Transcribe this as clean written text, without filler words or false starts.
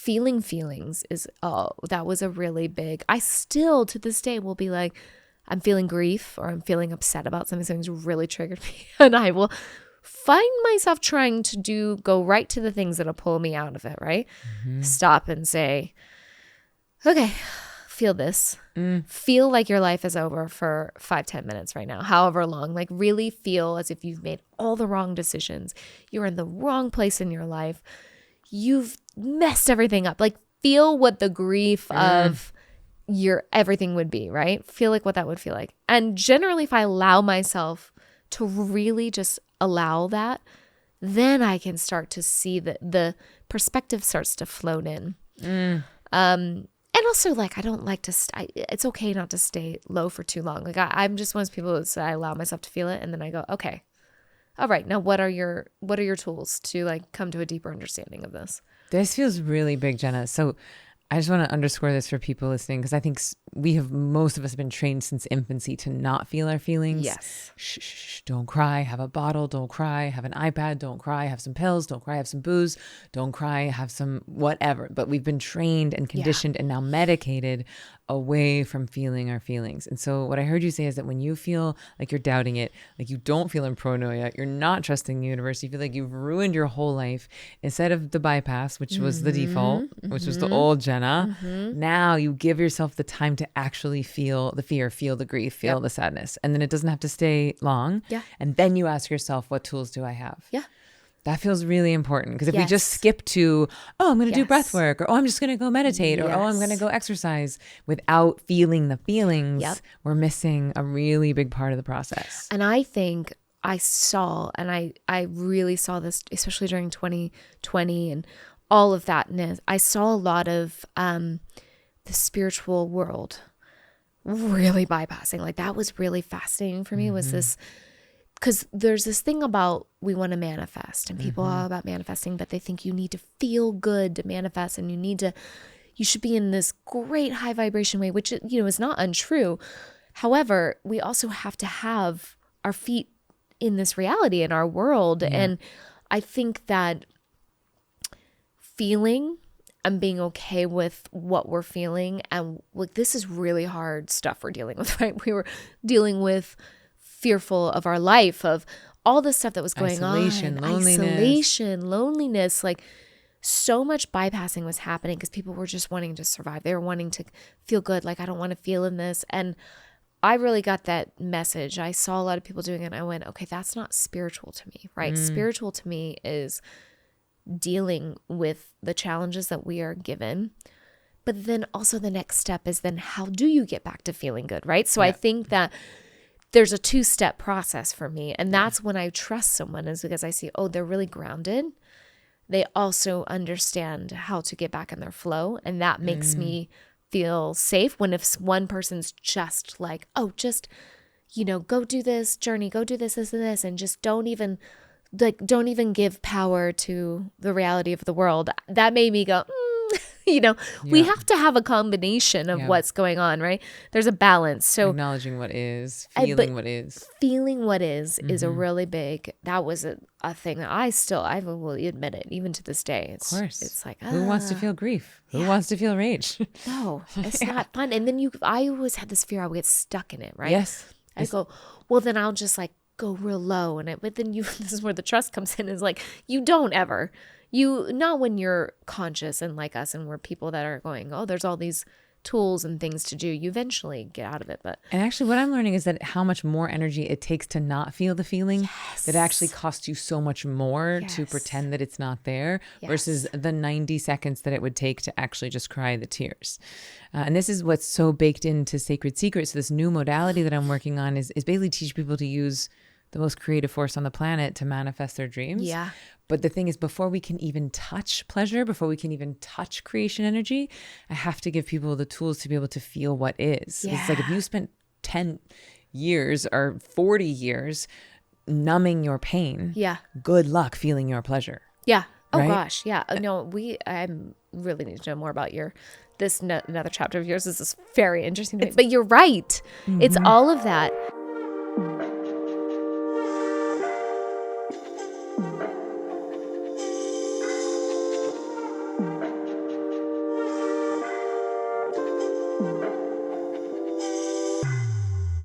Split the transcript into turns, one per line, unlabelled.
feeling feelings is, that was a really big, I still to this day will be like, I'm feeling grief or I'm feeling upset about something, something's really triggered me. And I will find myself trying to go right to the things that'll pull me out of it, right? Stop and say, okay, feel this. Feel like your life is over for 5-10 minutes right now, however long. Like really feel as if you've made all the wrong decisions. You're in the wrong place in your life. You've messed everything up. Like feel what the grief of your everything would be, right? Feel like what that would feel like. And generally, if I allow myself to really just allow that, then I can start to see that the perspective starts to float in. And also, like, I don't like to, it's okay not to stay low for too long. Like, I'm just one of those people that say I allow myself to feel it. And then I go, okay, all right, now what are your tools to like come to a deeper understanding of this?
This feels really big, Jenna. So I just want to underscore this for people listening, because I think most of us have been trained since infancy to not feel our feelings.
Yes.
Shh, don't cry, have a bottle, don't cry, have an iPad, don't cry, have some pills, don't cry, have some booze, don't cry, have some whatever. But we've been trained and conditioned and now medicated away from feeling our feelings. And so what I heard you say is that when you feel like you're doubting it, like you don't feel in pronoia, you're not trusting the universe, you feel like you've ruined your whole life, instead of the bypass, which was the default, which was the old Jenna, now you give yourself the time to actually feel the fear, feel the grief, feel the sadness. And then it doesn't have to stay long.
Yeah.
And then you ask yourself, what tools do I have?
Yeah.
That feels really important, because if we just skip to, oh, I'm going to do breath work, or oh, I'm just going to go meditate, or oh, I'm going to go exercise without feeling the feelings, we're missing a really big part of the process.
And I think I saw, and I really saw this, especially during 2020 and all of that. And I saw a lot of the spiritual world really bypassing. Like that was really fascinating for me, was this, because there's this thing about we want to manifest, and people are all about manifesting, but they think you need to feel good to manifest, and you should be in this great high vibration way, which, you know, is not untrue. However, we also have to have our feet in this reality, in our world. And I think that feeling and being okay with what we're feeling, and like, this is really hard stuff we're dealing with, right? We were dealing with fearful of our life, of all the stuff that was going
Isolation,
loneliness, like so much bypassing was happening because people were just wanting to survive. They were wanting to feel good. Like, I don't want to feel in this. And I really got that message. I saw a lot of people doing it, and I went, okay, that's not spiritual to me, right? Spiritual to me is dealing with the challenges that we are given. But then also the next step is then how do you get back to feeling good, right? So I think that there's a 2-step process for me. And that's when I trust someone, is because I see, oh, they're really grounded. They also understand how to get back in their flow. And that makes me feel safe. When if one person's just like, oh, just, you know, go do this journey, go do this, this, and this, and just don't even give power to the reality of the world. That made me go, you know, we have to have a combination of what's going on, right? There's a balance. So
acknowledging what is, feeling what is.
Feeling what is a really big, that was a thing that I will admit it, even to this day. Of
course.
It's like,
who wants to feel grief? Who wants to feel rage?
No, it's not fun. And then I always had this fear I would get stuck in it, right?
Yes.
I go, well, then I'll just like go real low in it. But then this is where the trust comes in, is like, you don't ever. Not when you're conscious and like us, and we're people that are going, oh, there's all these tools and things to do. You eventually get out of it. And
actually what I'm learning is that how much more energy it takes to not feel the feeling, that actually costs you so much more to pretend that it's not there versus the 90 seconds that it would take to actually just cry the tears. And this is what's so baked into Sacred Secrets. So this new modality that I'm working on is basically teach people to use the most creative force on the planet to manifest their dreams.
Yeah.
But the thing is, before we can even touch pleasure, before we can even touch creation energy, I have to give people the tools to be able to feel what is. Yeah. It's like if you spent 10 years or 40 years numbing your pain, good luck feeling your pleasure.
Yeah. Oh, right? Gosh. Yeah. No, I really need to know more about another chapter of yours. This is very interesting to me. But you're right. It's all of that.